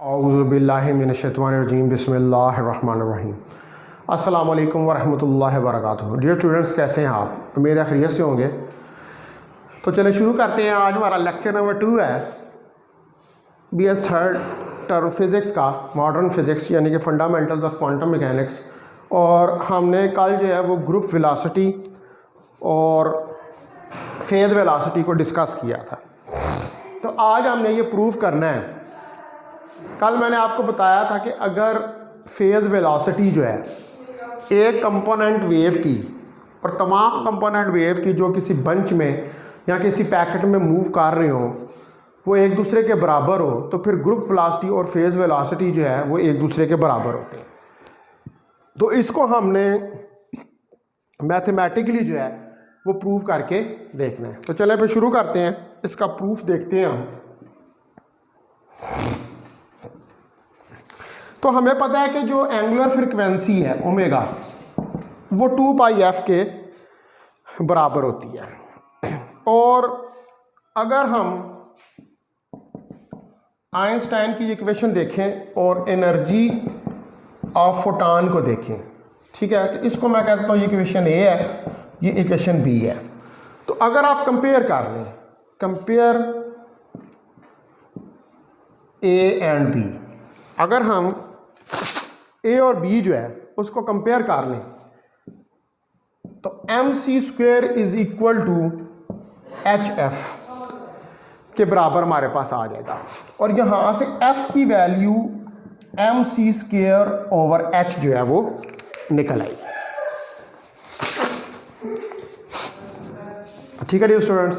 औज़ुबिल्लाहि मिनश्शैतानिर्रजीम बिस्मिल्लाहिर्रहमानिर्रहीम। अस्सलामु अलैकुम वरहमतुल्लाहि वबरकातुहू। डियर स्टूडेंट्स, कैसे हैं आप? उम्मीद है खैरियत से होंगे। तो चलिए शुरू करते हैं। आज हमारा लेक्चर नंबर 2 है BS थर्ड टर्म फिज़िक्स का, मॉडर्न फिज़िक्स यानी कि फंडामेंटल्स ऑफ क्वांटम मैकेनिक्स। और हमने कल जो है वो ग्रुप वेलोसिटी और फेज़ वेलोसिटी को डिस्कस किया था। तो आज हमने ये प्रूव करना है। कल मैंने आपको बताया था कि अगर फेज़ वेलोसिटी जो है एक कंपोनेंट वेव की और तमाम कंपोनेंट वेव की जो किसी बंच में या किसी पैकेट में मूव कर रहे हो वो एक दूसरे के बराबर हो, तो फिर ग्रुप वेलोसिटी और फेज़ वेलोसिटी जो है वो एक दूसरे के बराबर होते हैं। तो इसको हमने मैथमेटिकली जो है वो प्रूव करके देखना है। तो चले फिर शुरू करते हैं, इसका प्रूफ देखते हैं हम। तो हमें पता है कि जो एंगुलर फ्रीक्वेंसी है ओमेगा वो 2 पाई एफ के बराबर होती है। और अगर हम आइंस्टाइन की इक्वेशन देखें और एनर्जी ऑफ फोटॉन को देखें, ठीक है, तो इसको मैं कहता हूँ ये इक्वेशन ए है, ये इक्वेशन बी है। तो अगर आप कंपेयर कर लें, कंपेयर ए एंड बी, अगर हम ए और बी जो है उसको कंपेयर कर लें तो mc² is equal to HF के बराबर हमारे पास आ जाएगा। और यहाँ से F की वैल्यू mc²/h जो है वो निकल आएगी। ठीक है डियर स्टूडेंट्स,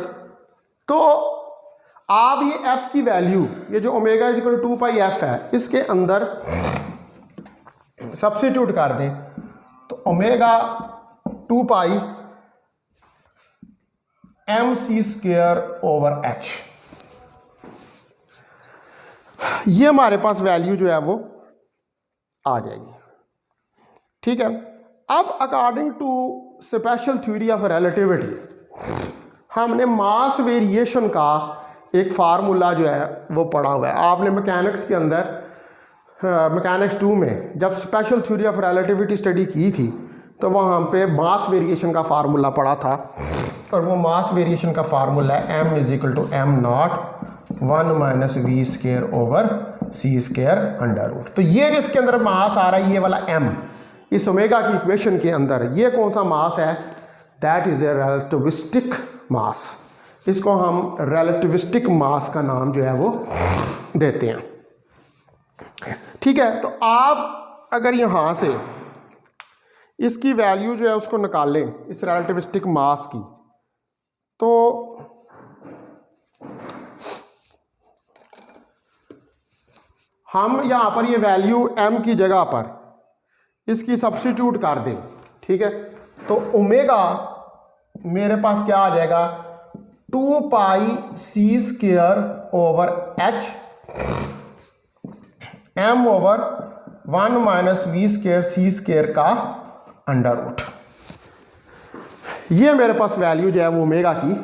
तो आप ये F की वैल्यू, ये जो omega is equal to 2 pi f है, इसके अंदर सब्स्टिट्यूट कर दें तो ओमेगा 2 पाई mc²/h, ये हमारे पास वैल्यू जो है वो आ जाएगी। ठीक है, अब according to special theory of relativity हमने मास वेरिएशन का एक फार्मूला जो है वो पढ़ा हुआ है। आपने मैकेनिक्स के अंदर मैकेनिक्स 2 में जब special theory of relativity study की थी तो वहाँ पे मास वेरिएशन का फार्मूला पढ़ा था। और वो मास वेरिएशन का फार्मूला है m is equal to m0 1 - v²/c²√। तो ये जिसके अंदर मास आ रहा है, ये वाला m इस ओमेगा की इक्वेशन के अंदर, ये कौन सा मास है? दैट इज ए रिलेटिविस्टिक मास। इसको हम रिलेटिविस्टिक मास का नाम जो है वो देते हैं। ठीक है, तो आप अगर यहाँ से इसकी वैल्यू जो है उसको निकालें, इस रिलेटिविस्टिक मास की, तो हम यहाँ पर ये वैल्यू m की जगह पर इसकी सब्स्टिट्यूट कर दें। ठीक है, तो ओमेगा मेरे पास क्या आ जाएगा? 2 पाई c²/h m/1 - v²c² का √। ये मेरे पास वैल्यू जो है वो ओमेगा की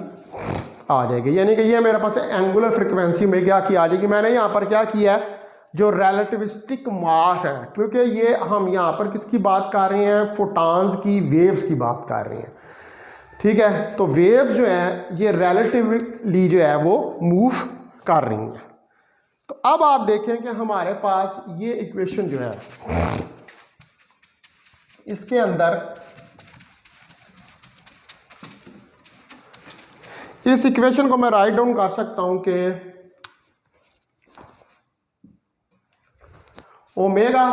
आ जाएगी, यानी कि ये मेरे पास एंगुलर फ्रीक्वेंसी ओमेगा की आ जाएगी। मैंने यहाँ पर क्या किया है, जो रिलेटिविस्टिक मास है, क्योंकि ये हम यहाँ पर किसकी बात कर रहे हैं? फोटॉन्स की, वेव्स की बात कर रहे हैं। ठीक है, तो वेव्स जो हैं ये रिलेटिवली जो है वो मूव कर रही हैं। तो अब आप देखें कि हमारे पास ये इक्वेशन जो है इसके अंदर, इस इक्वेशन को मैं राइट डाउन कर सकता हूं कि ओमेगा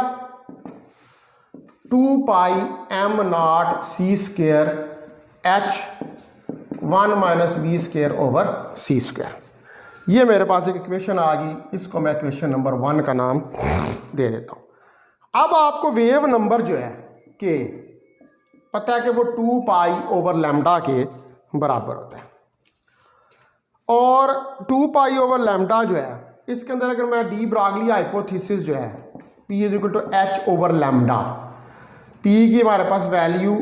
2 पाई m0 c²h 1 - v²/c²। ये मेरे पास एक इक्वेशन आ गई, इसको मैं इक्वेशन नंबर 1 का नाम दे देता हूं। अब आपको वेव नंबर जो है कि पता है कि वो 2 पाई/λ के बराबर होता है। और 2 पाई/λ जो है इसके अंदर अगर मैं डी ब्रॉगली हाइपोथेसिस जो है P is equal to h/λ, P की हमारे पास वैल्यू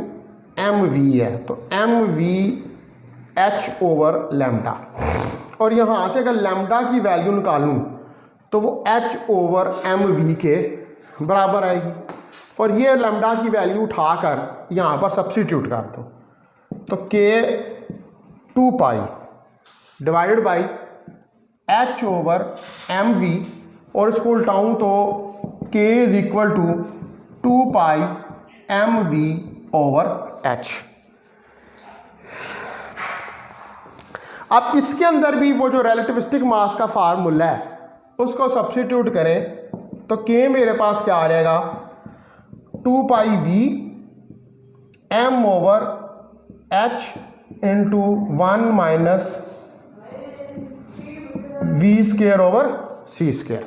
mv है, तो mv h/λ। और यहाँ से अगर लैम्डा की वैल्यू निकालूँ तो वो h ओवर एम वी के बराबर आएगी। और ये लैम्डा की वैल्यू उठाकर यहाँ पर सब्सिट्यूट कर दो, तो k 2 pi divided by h over m v, और इसको उल्टाऊँ तो k is equal to 2 pi M v over h। अब इसके अंदर भी वो जो रिलेटिविस्टिक मास का फार्मूला है उसको सब्स्टिट्यूट करें तो k मेरे पास क्या आ जाएगा, 2 pi V M over h into 1 minus V square over C square.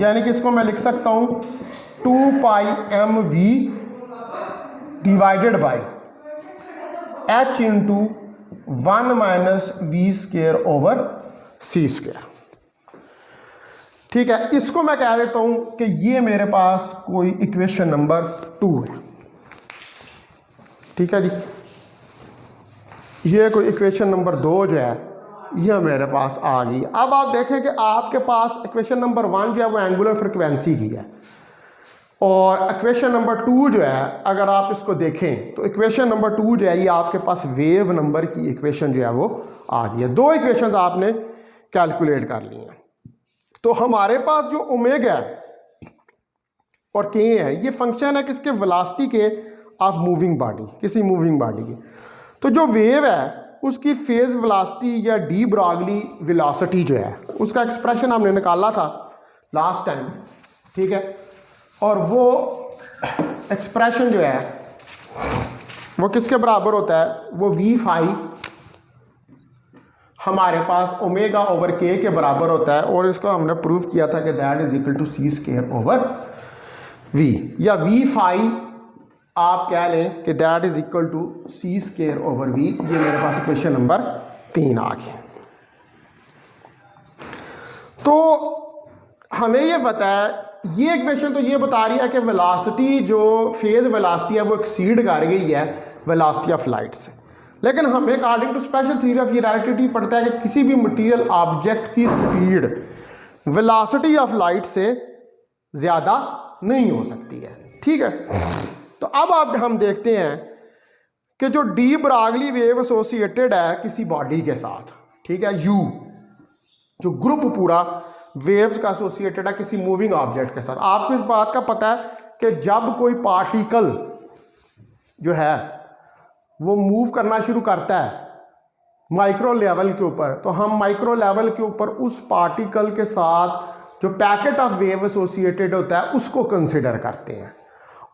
यानी कि इसको मैं लिख सकता हूँ 2 pi M V divided by h into 1 minus V square over C square. ठीक है, इसको मैं कह देता हूं कि ये मेरे पास कोई इक्वेशन नंबर 2 है। ठीक है जी, ये कोई इक्वेशन नंबर 2 जो है ये मेरे पास आ गई। अब आप देखें कि आपके पास इक्वेशन नंबर 1 जो है वो एंगुलर फ्रिक्वेंसी की है, और इक्वेशन नंबर 2 जो है अगर आप इसको देखें तो इक्वेशन नंबर 2 जो है ये आपके पास वेव नंबर की इक्वेशन जो है वो आ गई है। 2 इक्वेशंस आपने कैलकुलेट कर ली हैं। तो हमारे पास जो ओमेगा है और के है ये फंक्शन है किसके, वेलोसिटी के ऑफ मूविंग बॉडी, किसी मूविंग बॉडी की। तो जो वेव है उसकी फेज वेलोसिटी या डी ब्रॉगली वेलोसिटी जो है उसका एक्सप्रेशन हमने निकाला था लास्ट टाइम। ठीक है, और वो एक्सप्रेशन जो है वो किसके बराबर होता है, वो वी फाई हमारे पास ओमेगा ओवर के बराबर होता है, और इसको हमने प्रूव किया था कि that is equal to c square over v, या वी फाई आप कह लें कि that is equal to c square over v. ये मेरे पास इक्वेशन नंबर 3 आ गई। तो हमें ये पता है, ये इक्वेशन तो ये बता रही है कि वेलोसिटी जो फेज वेलोसिटी है वो एक्सीड कर गई है वेलोसिटी ऑफ लाइट से। लेकिन हमें according to special theory of relativity पढ़ता है कि किसी भी मटेरियल ऑब्जेक्ट की स्पीड वेलोसिटी ऑफ लाइट से ज़्यादा नहीं हो सकती है। ठीक है, तो अब हम देखते हैं कि जो डी ब्रॉगली वेव एसोसिएटेड है किसी बॉडी के साथ, ठीक है, यू जो ग्रुप पूरा वेव्स का एसोसिएटेड है किसी मूविंग ऑब्जेक्ट के साथ। आपको इस बात का पता है कि जब कोई पार्टिकल जो है वो मूव करना शुरू करता है माइक्रो लेवल के ऊपर, तो हम माइक्रो लेवल के ऊपर उस पार्टिकल के साथ जो पैकेट ऑफ वेव एसोसिएटेड होता है उसको कंसिडर करते हैं,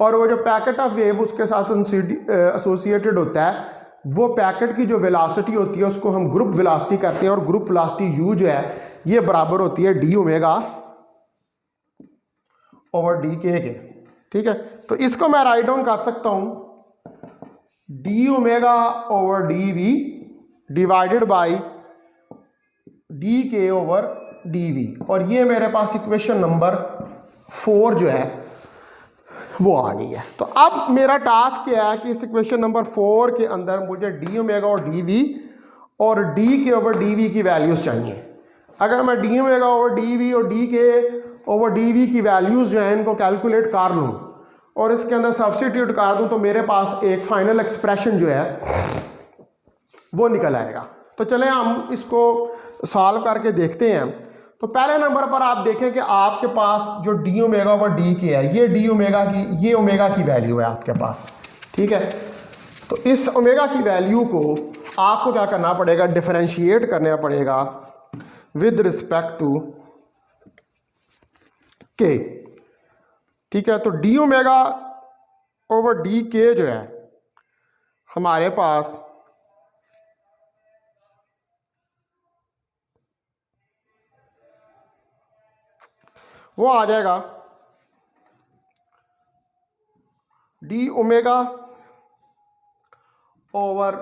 और वो जो पैकेट ऑफ वेव उसके साथ एसोसिएटेड होता है वो पैकेट की जो वेलोसिटी होती है उसको हम ग्रुप वेलोसिटी करते हैं, और ग्रुप वेलोसिटी यू जो है ये बराबर होती है डी ओमेगा ओवर डी के। ठीक है, तो इसको मैं राइट डाउन कर सकता हूं d omega over D v divided by d k over D v, और ये मेरे पास इक्वेशन नंबर 4 जो है वो आ गई है। तो अब मेरा टास्क क्या है कि इस इक्वेशन नंबर 4 के अंदर मुझे डी ओमेगा और डी वी और d k over D v की वैल्यूज़ चाहिए। अगर मैं d omega over D v और d k over D v की वैल्यूज़ जो है इनको कैलकुलेट कर लूँ और इसके अंदर सब्स्टिट्यूट कर दूँ तो मेरे पास एक फाइनल एक्सप्रेशन जो है वो निकल आएगा। तो चलें हम इसको सॉल्व करके देखते हैं। तो पहले नंबर पर आप देखें कि आपके पास जो डी ओमेगा ओवर डी के है ये डी ओमेगा की ये ओमेगा की वैल्यू है आपके पास। ठीक है, तो इस ओमेगा की वैल्यू को आपको क्या करना पड़ेगा, डिफरेंशिएट करना पड़ेगा विद रिस्पेक्ट टू के। ठीक है, तो डी ओमेगा ओवर डी के जो है हमारे पास वो आ जाएगा d omega over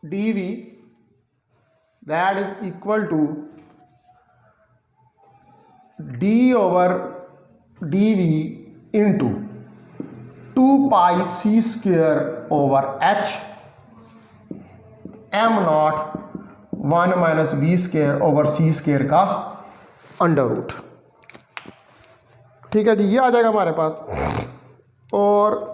D v that is equal to d over D v into 2 pi c square over h m nought 1 minus b squared over C square का under root. ठीक है जी, ये आ जाएगा हमारे पास। और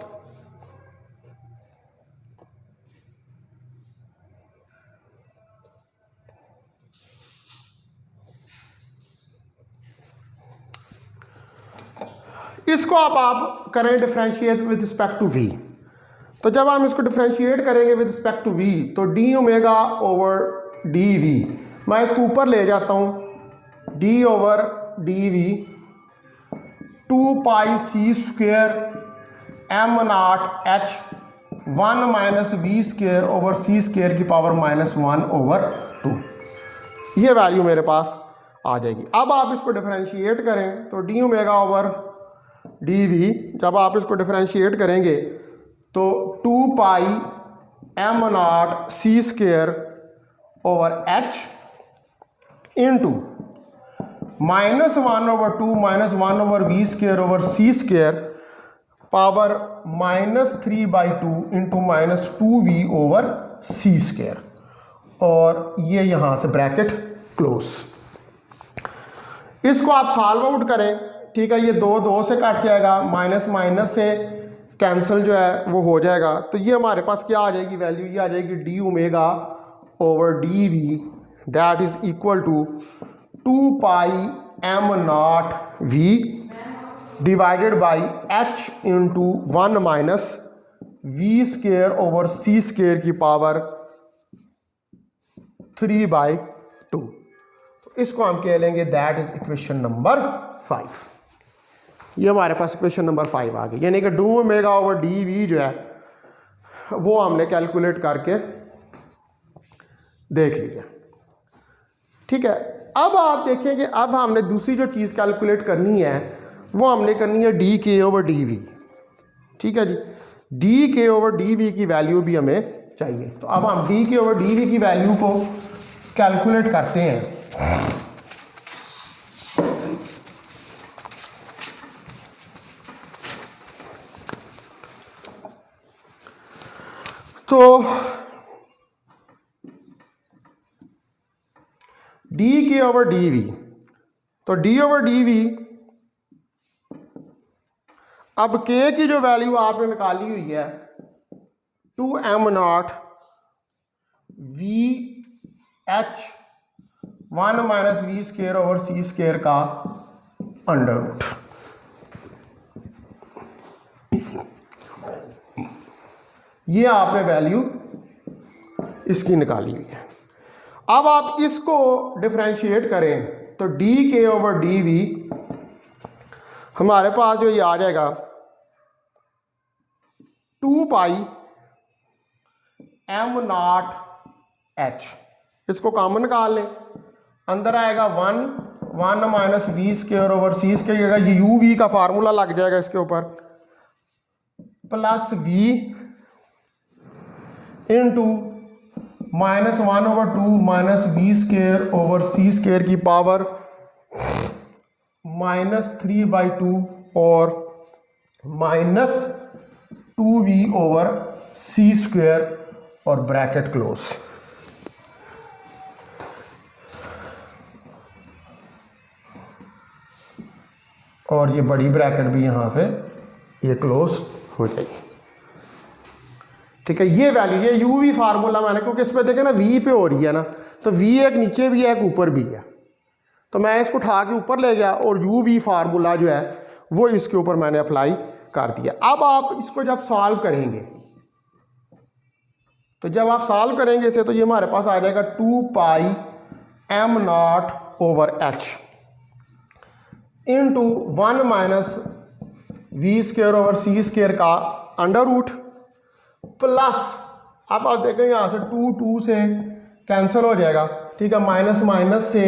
इसको आप करें differentiate with respect to v। तो जब हम इसको डिफरेंशिएट करेंगे विद रिस्पेक्ट टू v तो D omega over D v, मैं इसको ऊपर ले जाता हूँ, d over D v 2 pi c squared m not H 1 minus we square over C squared की पावर -1 ओवर 2, ये वैल्यू मेरे पास आ जाएगी। अब आप इसको डिफरेंशिएट करें तो D omega over D V, जब आप इसको डिफरेंशिएट करेंगे तो 2 pi M naught C square over H into -1 over 2 -1 over V square over सी square power -3/2 into -2v over C square, और ये यहाँ से ब्रैकेट क्लोज। इसको आप सॉल्व आउट करें, ठीक है, ये 2 से कट जाएगा, माइनस माइनस से कैंसिल जो है वो हो जाएगा, तो ये हमारे पास क्या आ जाएगी वैल्यू, ये आ जाएगी d omega over D v that is equal to 2 pi am not v divided by h into 1 minus we square over C squared की पावर 3/2। तो इसको हम कह लेंगे दैट इज इक्वेशन नंबर 5। ये हमारे पास इक्वेशन नंबर 5 आ गई, यानी कि 2 ओमेगा ओवर डी वी जो है वो हमने कैलकुलेट करके देख लिया। ठीक है, अब आप देखें कि अब हमने दूसरी जो चीज़ कैलकुलेट करनी है वो हमने करनी है D k over D v. ठीक है जी, d k over D v की वैल्यू भी हमें चाहिए। तो अब हम d k over D v की वैल्यू को कैलकुलेट करते हैं। तो d k over D v, तो डी ओवर डी वी, अब के की जो वैल्यू आपने निकाली हुई है 2 m not V H 1 minus we square over C square का अंडर रूट, ये आपने वैल्यू इसकी निकाली हुई है। अब आप इसको डिफरेंशिएट करें तो d k over D we हमारे पास जो ये आ जाएगा 2 पाई एम नॉट एच, इसको कॉमन निकाल लें, अंदर आएगा 1 minus we square over C squared, ये यू वी का फार्मूला लग जाएगा इसके ऊपर, plus v into -1 over 2 minus we square over C squared की पावर -3/2 और -2v ओवर सी स्क्वेयर और ब्रैकेट क्लोज। और ये बड़ी ब्रैकेट भी यहाँ पे ये क्लोज हो जाएगी। ठीक है, ये वैल्यू, ये यू वी फार्मूला मैंने, क्योंकि इसमें देखें ना वी पे हो रही है ना, तो वी एक नीचे भी है एक ऊपर भी है, तो मैं इसको उठा के ऊपर ले गया और यू वी फार्मूला जो है वो इसके ऊपर मैंने अप्लाई कर दिया। अब आप इसको जब सॉल्व करेंगे, तो जब आप सॉल्व करेंगे इसे, तो ये हमारे पास आ जाएगा 2 pi M naught over H into 1 minus we square over C square का अंडर रूट, प्लस अब आप देखें यहाँ से 2 से कैंसिल हो जाएगा। ठीक है, माइनस माइनस से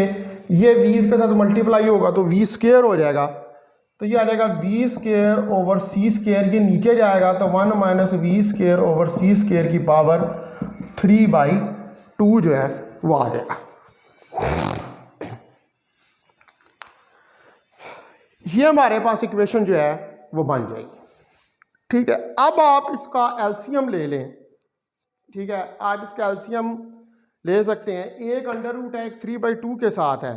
ये वी के साथ मल्टीप्लाई होगा तो वी स्क्वेयर हो जाएगा, तो ये आ जाएगा वी स्क्वेयर ओवर सी स्क्वेयर, ये नीचे जाएगा तो 1 minus we square over C squared की पावर 3/2 जो है वो आ जाएगा। ये हमारे पास इक्वेशन जो है वो बन जाएगी। ठीक है, अब आप इसका एलसीएम ले लें। ठीक है, आप इसका एलसीएम ले सकते हैं, एक अंडर रूट है, एक 3/2 के साथ है,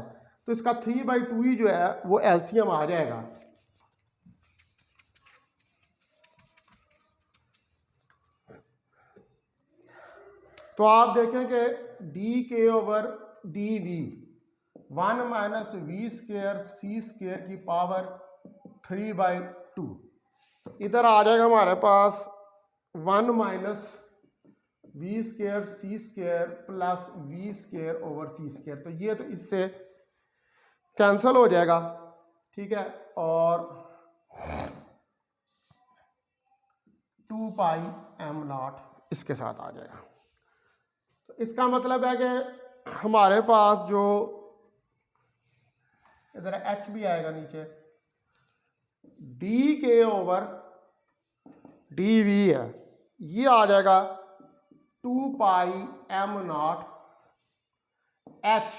तो इसका 3/2 ही जो है वो एलसीएम आ जाएगा। तो आप देखें कि d k over D v 1 minus we squared c squared की पावर 3/2, इधर आ जाएगा हमारे पास 1 minus we squared c squared plus v square over C squared. तो ये तो इससे कैंसिल हो जाएगा, ठीक है, और 2 पाई एम नॉट इसके साथ आ जाएगा। तो इसका मतलब है कि हमारे पास जो इधर एच भी आएगा नीचे, D k over D we है, ये आ जाएगा 2 pi am not H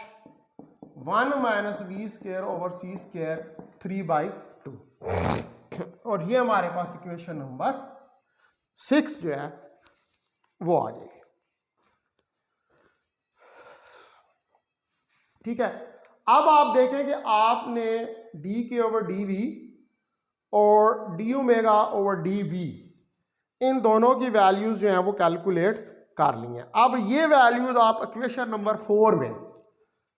1 minus we square over C square 3/2, और ये हमारे पास इक्वेशन नंबर 6 जो है वो आ जाएगी। ठीक है, अब आप देखें कि आपने D k over D v और D omega over D be in दोनों की वैल्यूज जो हैं वो कैलकुलेट कर ली हैं। अब ये वैल्यूज आप इक्वेशन नंबर 4 में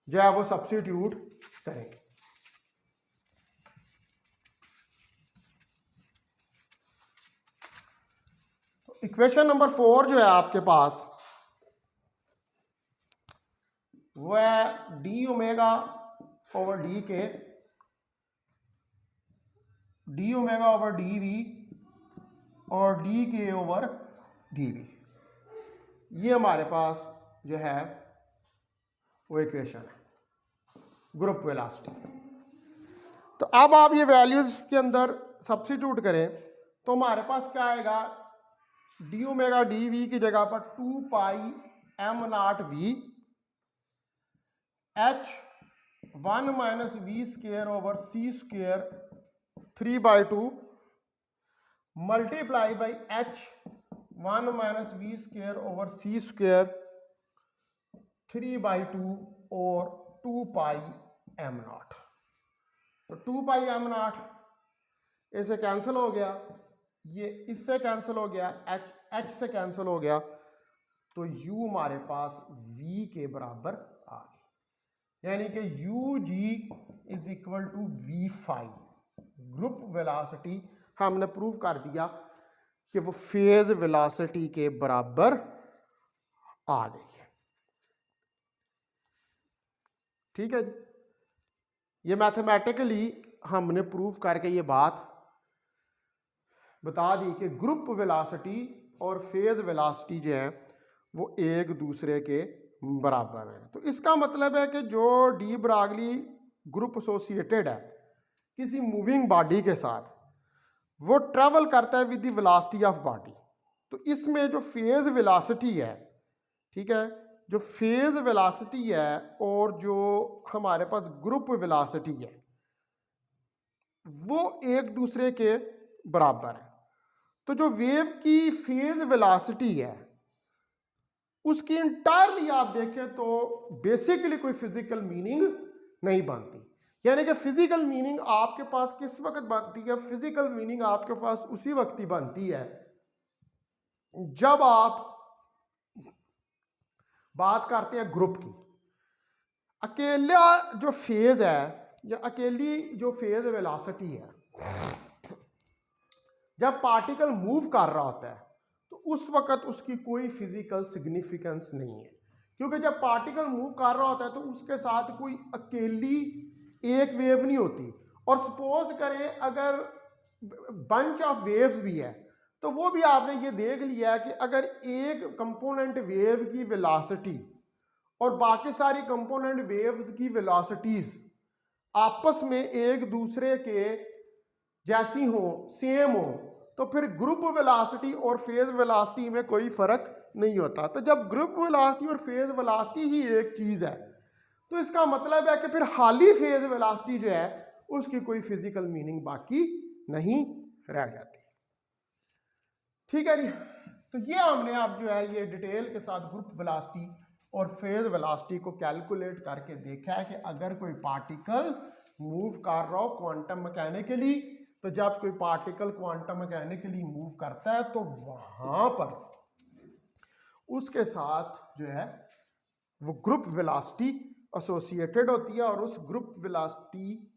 जो है वो सब्स्टिट्यूट करें। तो इक्वेशन नंबर 4 जो है आपके पास वो है d omega over d k, d omega over D v और d k over D v. ये हमारे पास जो है वो इक्वेशन है ग्रुप वेलोसिटी। तो अब आप ये वैल्यूज के अंदर सब्स्टिट्यूट करें तो हमारे पास क्या आएगा, डी ओमेगा डी वी की जगह पर 2 pi am not V H 1 minus we square over C square 3/2 multiply by H 1 minus we square over C square 3/2 और 2 पाई एम नॉट। तो 2 पाई एम नॉट इससे कैंसिल हो गया, ये इससे कैंसिल हो गया, एच से कैंसिल हो गया, तो यू हमारे पास v के बराबर आ गया, यानी कि u g is equal to v5। Group velocity हमने प्रूव कर दिया कि वो फेज वेलोसिटी के बराबर आ गई है। ठीक है जी, ये मैथमेटिकली हमने प्रूव करके ये बात बता दी कि ग्रुप वेलोसिटी और फेज वेलोसिटी जो है वो एक दूसरे के बराबर है। तो इसका मतलब है कि जो डी ब्रागली ग्रुप एसोसिएटेड है किसी मूविंग बॉडी के साथ, वो ट्रेवल करता है with the velocity of body. तो इसमें जो फेज वेलोसिटी है, ठीक है, जो फेज वेलोसिटी है और जो हमारे पास ग्रुप वेलोसिटी है वो एक दूसरे के बराबर है। तो जो वेव की फेज वेलोसिटी है उसकी इंटायरली आप देखें तो बेसिकली कोई फिजिकल मीनिंग नहीं बनती। यानी कि फिजिकल मीनिंग आपके पास किस वक्त बनती है, फिजिकल मीनिंग आपके पास उसी वक्त ही बनती है जब आप बात करते हैं ग्रुप की। अकेला जो फेज है या अकेली जो फेज वेलोसिटी है, जब पार्टिकल मूव कर रहा होता है तो उस वक्त उसकी कोई फिजिकल सिग्निफिकेंस नहीं है, क्योंकि जब पार्टिकल मूव कर रहा होता है तो उसके साथ कोई अकेली एक वेव नहीं होती। और सपोज करें अगर बंच ऑफ वेव्स भी है तो वो भी आपने ये देख लिया है कि अगर एक कंपोनेंट वेव की वेलोसिटी और बाकी सारी कंपोनेंट वेव्स की वेलोसिटीज आपस में एक दूसरे के जैसी हो, सेम हो, तो फिर ग्रुप वेलोसिटी और फेज वेलोसिटी में कोई फर्क नहीं होता। तो जब ग्रुप वेलोसिटी और फेज वेलोसिटी ही एक चीज है तो इसका मतलब है कि फिर खाली फेज वेलोसिटी जो है उसकी कोई फिजिकल मीनिंग बाकी नहीं रह जाती। ठीक है जी, तो ये हमने अब जो है ये डिटेल के साथ ग्रुप वेलोसिटी और फेज वेलोसिटी को कैलकुलेट करके देखा है कि अगर कोई पार्टिकल मूव कर रहा हो क्वांटम मैकेनिकली, तो जब कोई पार्टिकल क्वांटम मैकेनिकली मूव करता है तो वहां पर उसके साथ जो है वो ग्रुप वेलोसिटी एसोसिएटेड होती है, और उस ग्रुप वेलोसिटी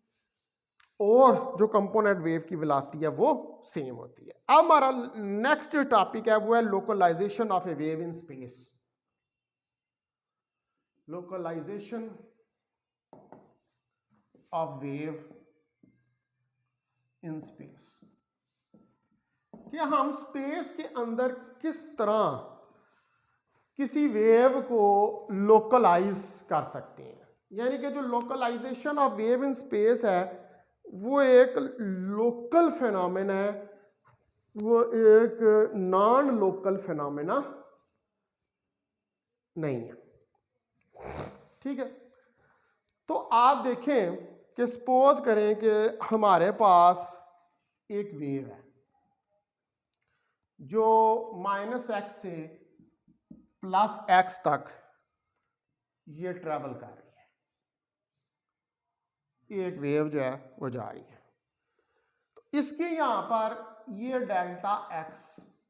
और जो कंपोनेंट वेव की वेलोसिटी है वो सेम होती है। अब हमारा नेक्स्ट टॉपिक है वो है localisation of a wave in space. Localisation of wave in space, कि हम स्पेस के अंदर किस तरह किसी वेव को लोकलाइज कर सकते हैं। यानी कि जो localisation of wave in space है वो एक लोकल फिनोमेना है, वो एक नॉन लोकल फिनोमेना नहीं है। ठीक है, तो आप देखें कि सपोज करें कि हमारे पास एक वेव है जो -x से +x तक ये ट्रेवल कर रही है, एक वेव जो है वो जा रही है। तो इसके यहां पर ये डेल्टा x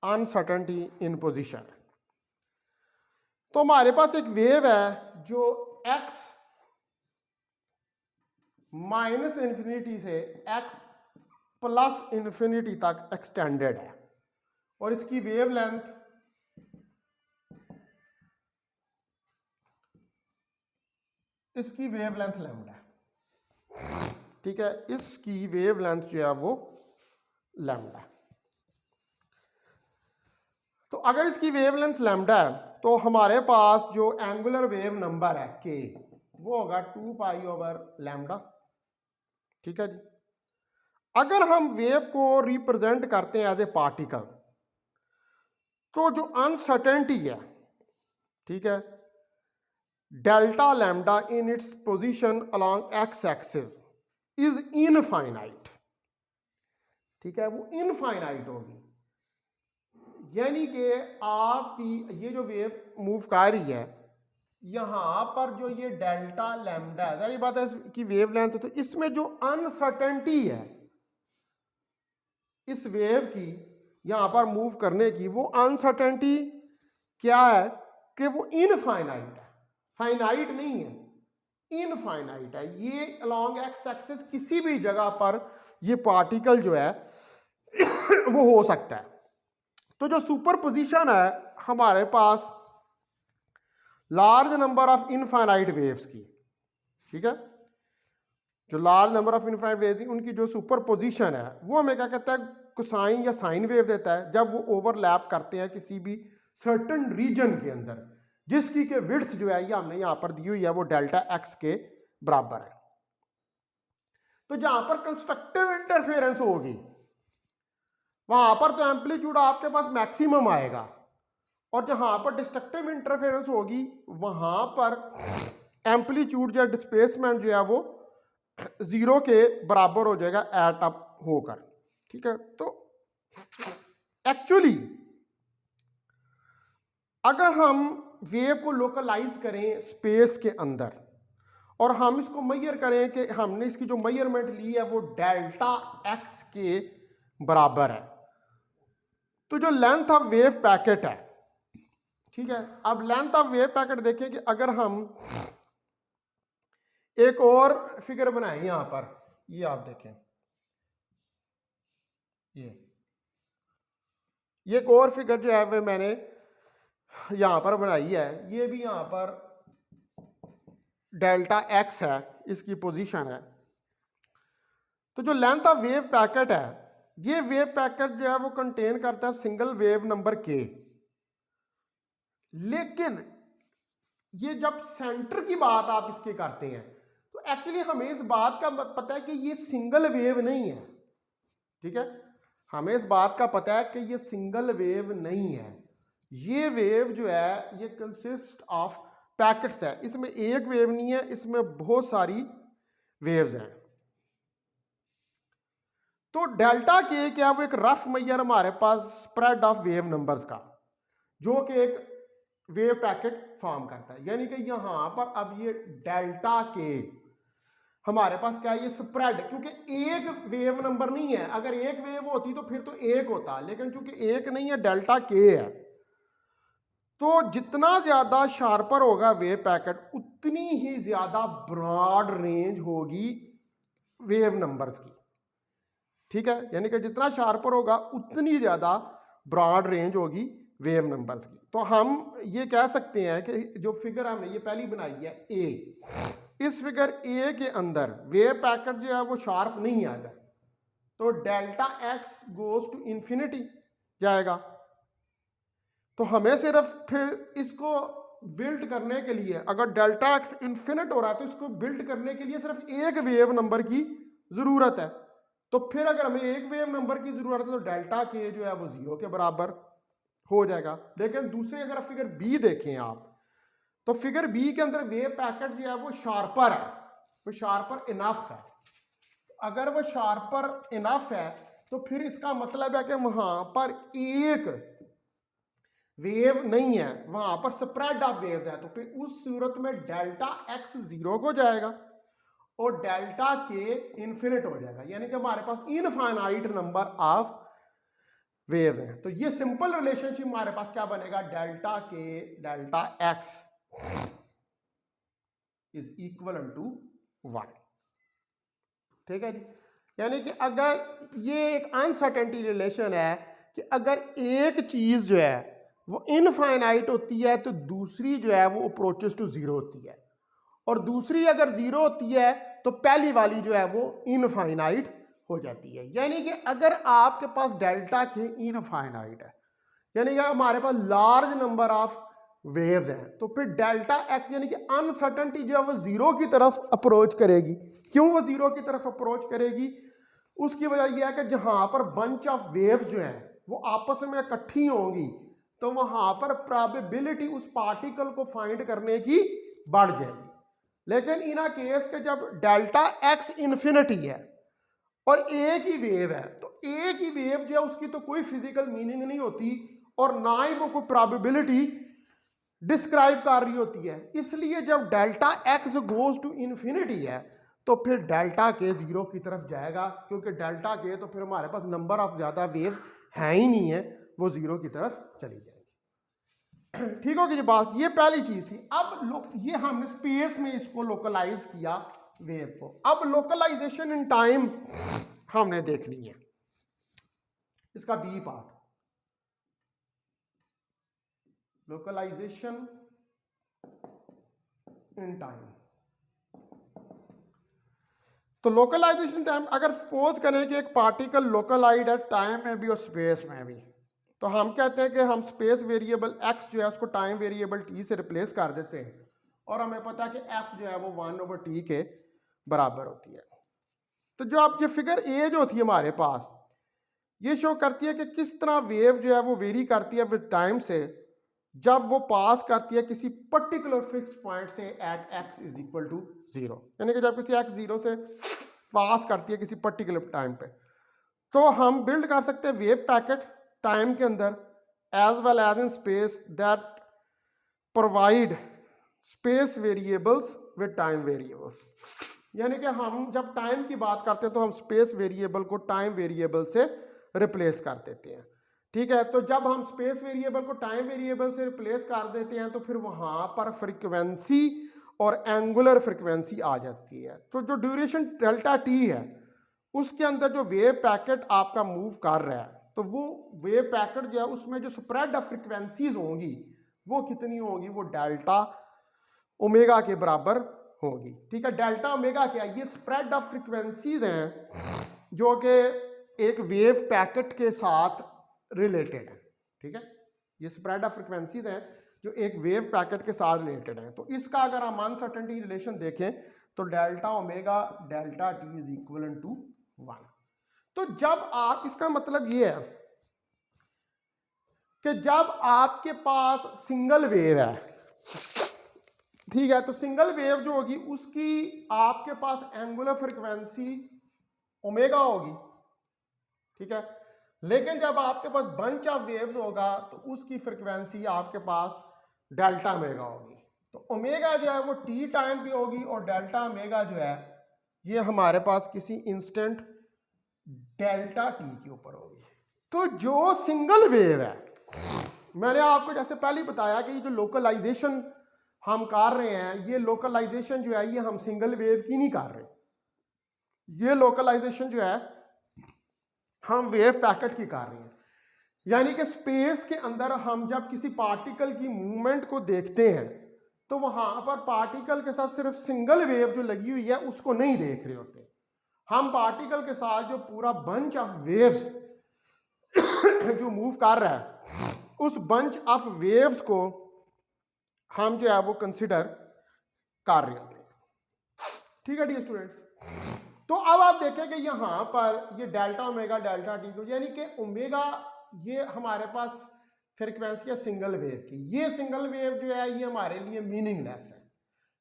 अनसर्टेनिटी इन पोजीशन है। तो हमारे पास एक वेव है जो x -इन्फिनिटी से x +इन्फिनिटी तक एक्सटेंडेड है, और इसकी वेव लेंथ लैम्डा है। ठीक है, इसकी वेव लेंथ जो है वो लैम्डा है। तो अगर इसकी वेव लेंथ लैम्डा है तो हमारे पास जो एंगुलर वेव नंबर है k वो होगा 2π/λ। ठीक है जी। अगर हम वेव को रिप्रेजेंट करते हैं एज ए पार्टिकल, तो जो अनसर्टेनिटी है, ठीक है, delta lambda in its position along x axis is infinite. ठीक है, वो इनफाइनाइट होगी। यानी कि आपकी ये जो वेव मूव कर रही है, यहां पर जो ये डेल्टा लैम्डा है, सारी बात है कि वेव लेंथ, तो इसमें जो अनसर्टेनिटी है इस वेव की यहां पर मूव करने की, वो अनसर्टेनिटी क्या है कि वो इनफाइनाइट है, फाइनाइट नहीं है, इनफाइनाइट है। ये अलोंग एक्स एक्सिस किसी भी जगह पर ये पार्टिकल जो है वो हो सकता है। तो जो सुपर पोजिशन है हमारे पास large number of infinite waves की, ठीक है, जो large number of infinite waves उनकी जो सुपर पोजिशन है वो हमें क्या कहता है, कोसाइन या साइन वेव देता है, जब वो ओवरलैप करते हैं किसी भी सर्टेन रीजन के अंदर, जिसकी के विड्थ जो है ये हमने यहां पर दी हुई है वो डेल्टा एक्स के बराबर है। तो जहां पर कंस्ट्रक्टिव इंटरफेरेंस होगी वहां पर तो एम्पलीट्यूड आपके पास मैक्सिमम आएगा, और जहां पर डिस्ट्रक्टिव इंटरफेरेंस होगी वहां पर एम्पलीट्यूड या डिस्प्लेसमेंट जो है वो 0 के बराबर हो जाएगा एट अप होकर। ठीक है, तो एक्चुअली अगर हम वेव को लोकलाइज करें स्पेस के अंदर और हम इसको मेजर करें कि हमने इसकी जो मेजरमेंट ली है वो डेल्टा एक्स के बराबर है, तो जो लेंथ ऑफ वेव पैकेट है, ठीक है, अब लेंथ ऑफ वेव पैकेट देखें कि अगर हम एक और फिगर बनाएं यहां पर, ये आप देखें, ये एक और फिगर जो है वो मैंने यहां पर बनाई है, ये भी यहां पर डेल्टा एक्स है, इसकी पोजीशन है। तो जो लेंथ ऑफ वेव पैकेट है, ये वेव पैकेट जो है वो कंटेन करता है सिंगल वेव नंबर के, लेकिन ये जब सेंटर की बात आप इसके करते हैं तो एक्चुअली हमें इस बात का पता है कि ये सिंगल वेव नहीं है। ठीक है, हमें इस बात का पता है कि ये सिंगल वेव नहीं है, ये वेव जो है ये कंसिस्ट ऑफ पैकेट्स है, इसमें एक वेव नहीं है, इसमें बहुत सारी वेव्स हैं। तो डेल्टा के क्या, वो एक रफ मेजर हमारे पास स्प्रेड ऑफ वेव नंबर्स का, जो कि एक वेव पैकेट फॉर्म करता है। यानी कि यहां पर अब ये डेल्टा के हमारे पास क्या है, ये स्प्रेड, क्योंकि एक वेव नंबर नहीं है। अगर एक वेव होती तो फिर तो एक होता, लेकिन चूंकि एक नहीं है, डेल्टा के है, तो जितना ज्यादा शार्पर होगा वेव पैकेट उतनी ही ज्यादा ब्रॉड रेंज होगी वेव नंबर्स की। ठीक है, यानी कि जितना शार्पर होगा उतनी ज्यादा ब्रॉड रेंज होगी वेव नंबर्स की। तो हम ये कह सकते हैं कि जो फिगर हमने ये पहली बनाई है ए, इस फिगर ए के अंदर वेव पैकेट जो है वो शार्प नहीं आएगा, तो delta x goes to infinity जाएगा। तो हमें सिर्फ फिर इसको बिल्ड करने के लिए, अगर डेल्टा एक्स इंफिनिट हो रहा है तो इसको बिल्ड करने के लिए सिर्फ एक वेव नंबर की जरूरत है। तो फिर अगर हमें एक वेव नंबर की जरूरत है तो डेल्टा के जो है वो 0 के बराबर हो जाएगा। लेकिन दूसरे अगर फिगर बी देखें आप, तो फिगर बी के अंदर वेव पैकेट जो है वो शार्पर है, वो शार्पर इनफ है। अगर वो शार्पर इनफ है तो फिर इसका मतलब है कि वहां पर एक वेव नहीं है, वहां पर स्प्रेड ऑफ वेव है। तो फिर उस सूरत में डेल्टा एक्स 0 को जाएगा और डेल्टा के इन्फिनिट हो जाएगा, यानी कि हमारे पास इनफाइनाइट नंबर ऑफ वेव्स हैं। तो ये सिंपल रिलेशनशिप हमारे पास क्या बनेगा, delta k delta x is equal to 1। ठीक है जी, यानी कि अगर ये एक अनसर्टेनिटी रिलेशन है कि अगर एक चीज जो है वो इनफाइनाइट होती है तो दूसरी जो है वो अप्रोचेस टू 0 होती है, और दूसरी अगर 0 होती है तो पहली वाली जो है वो इनफाइनाइट हो जाती है। यानी कि अगर आपके पास डेल्टा के इनफाइनाइट है, यानी कि हमारे पास लार्ज नंबर ऑफ वेव्स हैं, तो फिर डेल्टा एक्स यानी कि अनसर्टेनिटी जो है वो 0 की तरफ अप्रोच करेगी। क्यों वो 0 की तरफ अप्रोच करेगी, उसकी वजह यह है कि जहां पर बंच ऑफ वेव्स जो है वो आपस में इकट्ठी होंगी तो वहां पर प्रोबेबिलिटी उस पार्टिकल को फाइंड करने की बढ़ जाएगी। लेकिन इन अ केस के जब डेल्टा एक्स इन्फिनिटी है और एक ही वेव है, तो एक ही वेव जो है उसकी तो कोई फिजिकल मीनिंग नहीं होती और ना ही वो कोई प्रोबेबिलिटी डिस्क्राइब कर रही होती है। इसलिए जब delta x goes to infinity है तो फिर डेल्टा के 0 की तरफ जाएगा, क्योंकि डेल्टा के तो फिर हमारे पास नंबर ऑफ ज्यादा वेव्स है ही नहीं है, वो 0 की तरफ चली जाएगी। ठीक होगी जी बात, ये पहली चीज थी। अब ये हमने स्पेस में इसको लोकलाइज किया वेव को। अब लोकलाइजेशन इन टाइम हमने देखनी है, इसका b part, localisation in time. तो लोकलाइजेशन टाइम, अगर सपोज करें कि एक पार्टिकल लोकलाइज्ड है टाइम में भी और स्पेस में भी, तो हम कहते हैं कि हम स्पेस वेरिएबल एक्स जो है उसको टाइम वेरिएबल टी से रिप्लेस कर देते हैं, और हमें पता है कि एफ जो है वो 1/t के बराबर होती है। तो जो आप ये फिगर ए जो थी हमारे पास, ये शो करती है कि किस तरह वेव जो है वो वेरी करती है विद टाइम से जब वो पास करती है किसी पर्टिकुलर फिक्स पॉइंट से at x is equal to 0, यानी कि जब किसी एक्स 0 से पास करती है किसी पर्टिकुलर टाइम पे, तो हम बिल्ड कर सकते हैं वेव पैकेट टाइम के अंदर as well as in space that provide space variables with time variables. यानी कि हम जब टाइम की बात करते हैं तो हम स्पेस वेरिएबल को टाइम वेरिएबल से रिप्लेस कर देते हैं। ठीक है, तो जब हम स्पेस वेरिएबल को टाइम वेरिएबल से रिप्लेस कर देते हैं तो फिर वहां पर फ्रीक्वेंसी और एंगुलर फ्रीक्वेंसी आ जाती है। तो जो ड्यूरेशन डेल्टा टी है उसके अंदर जो वेव पैकेट आपका मूव कर रहा है, तो वो वेव पैकेट जो है उसमें जो स्प्रेड ऑफ फ्रीक्वेंसीज होंगी वो कितनी होंगी, वो डेल्टा ओमेगा के बराबर होगी। ठीक है, डेल्टा ओमेगा क्या है, ये स्प्रेड ऑफ फ्रीक्वेंसीज हैं जो कि एक वेव पैकेट के साथ रिलेटेड है। ठीक है, ये स्प्रेड ऑफ फ्रीक्वेंसीज हैं जो एक वेव पैकेट के साथ रिलेटेड है। तो इसका अगर हम अनसर्टेनिटी रिलेशन देखें तो delta omega delta t is equal to 1। तो जब आप, इसका मतलब ये है कि जब आपके पास सिंगल वेव है, ठीक है, तो सिंगल वेव जो होगी उसकी आपके पास एंगुलर फ्रीक्वेंसी ओमेगा होगी। ठीक है, लेकिन जब आपके पास बंच ऑफ वेव्स होगा तो उसकी फ्रीक्वेंसी आपके पास डेल्टा ओमेगा होगी। तो ओमेगा जो है वो टी टाइम पे होगी और डेल्टा ओमेगा जो है ये हमारे पास किसी इंस्टेंट डेल्टा टी के ऊपर होगी। तो जो सिंगल वेव है, मैंने आपको जैसे पहले ही बताया कि ये जो लोकलाइजेशन हम कर रहे हैं, ये लोकलाइजेशन जो है ये हम सिंगल वेव की नहीं कर रहे, ये लोकलाइजेशन जो है हम वेव पैकेट की कर रहे हैं। यानी कि स्पेस के अंदर हम जब किसी पार्टिकल की मूवमेंट को देखते हैं तो वहां पर पार्टिकल के साथ सिर्फ सिंगल वेव जो लगी हुई है उसको नहीं देख रहे होते, हम पार्टिकल के साथ जो पूरा बंच ऑफ वेव्स जो मूव कर रहा है उस बंच ऑफ वेव्स को हम जो है वो कंसिडर कर रहे होते हैं। ठीक है डियर स्टूडेंट्स, तो अब आप देखें कि यहां पर ये डेल्टा ओमेगा डेल्टा टी को, यानी कि ओमेगा ये हमारे पास फ्रीक्वेंसी है सिंगल वेव की, ये सिंगल वेव जो है ये हमारे लिए मीनिंगलेस है,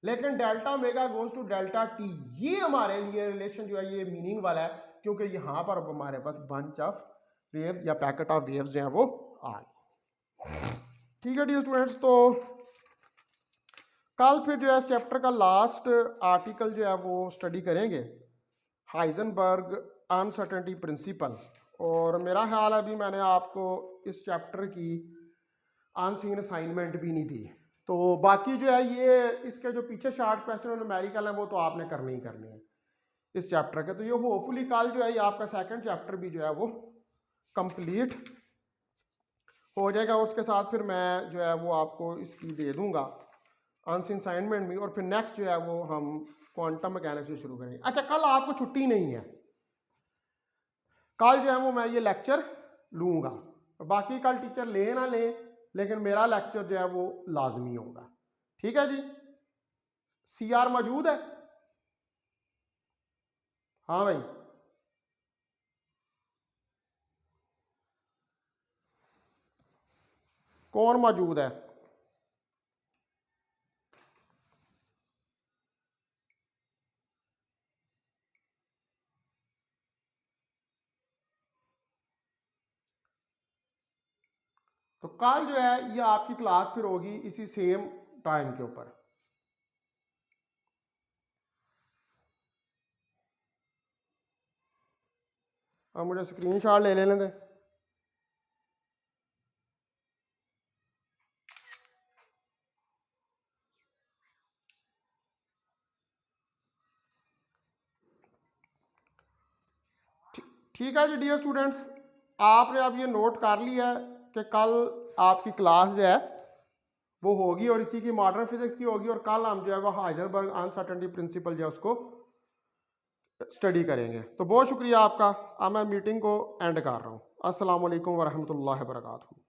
लेकिन delta omega goes to delta t ये हमारे लिए रिलेशन जो है ये मीनिंग वाला है, क्योंकि यहां पर हमारे पास बंच ऑफ वेव या पैकेट ऑफ वेव्स जो है वो आ गए। ठीक है डियर स्टूडेंट्स, तो कल फिर जो है इस चैप्टर का लास्ट आर्टिकल जो है वो स्टडी करेंगे, हाइजेनबर्ग अनसर्टेनिटी प्रिंसिपल। और मेरा ख्याल है अभी मैंने आपको इस चैप्टर की अनसीन असाइनमेंट भी नहीं दी, तो बाकी जो है ये इसके जो पीछे शार्ट क्वेश्चन और न्यूमेरिकल है वो तो आपने करने ही करने हैं इस चैप्टर के। तो ये होपफुली कल जो है ये आपका सेकंड चैप्टर भी जो है वो कंप्लीट हो जाएगा। उसके साथ फिर मैं जो है वो आपको इसकी दे दूंगा अनसीन असाइनमेंट भी, और फिर नेक्स्ट जो है वो हम क्वांटम मैकेनिक्स से शुरू करेंगे। अच्छा, कल आपको छुट्टी नहीं है, कल जो है वो मैं ये लेक्चर लूँगा, बाकी कल टीचर ले ना ले लेकिन मेरा लेक्चर जो है वो लाजमी होगा। ठीक है जी, सीआर मौजूद है? हाँ भाई, कौन मौजूद है? तो कल जो है ये आपकी क्लास फिर होगी इसी सेम टाइम के ऊपर। अब मुझे स्क्रीनशॉट ले लेने दें। ठीक है जी डियर स्टूडेंट्स, आपने अब ये नोट कर लिया है कि कल आपकी क्लास जो है वो होगी और इसी की मॉडर्न फिजिक्स की होगी, और कल हम जो है वो हाइजेनबर्ग अनसर्टेनिटी प्रिंसिपल जो है उसको स्टडी करेंगे। तो बहुत शुक्रिया आपका। अब मैं मीटिंग को एंड कर रहा हूँ। अस्सलाम वालेकुम वरहमतुल्लाहि वबरकातुहू।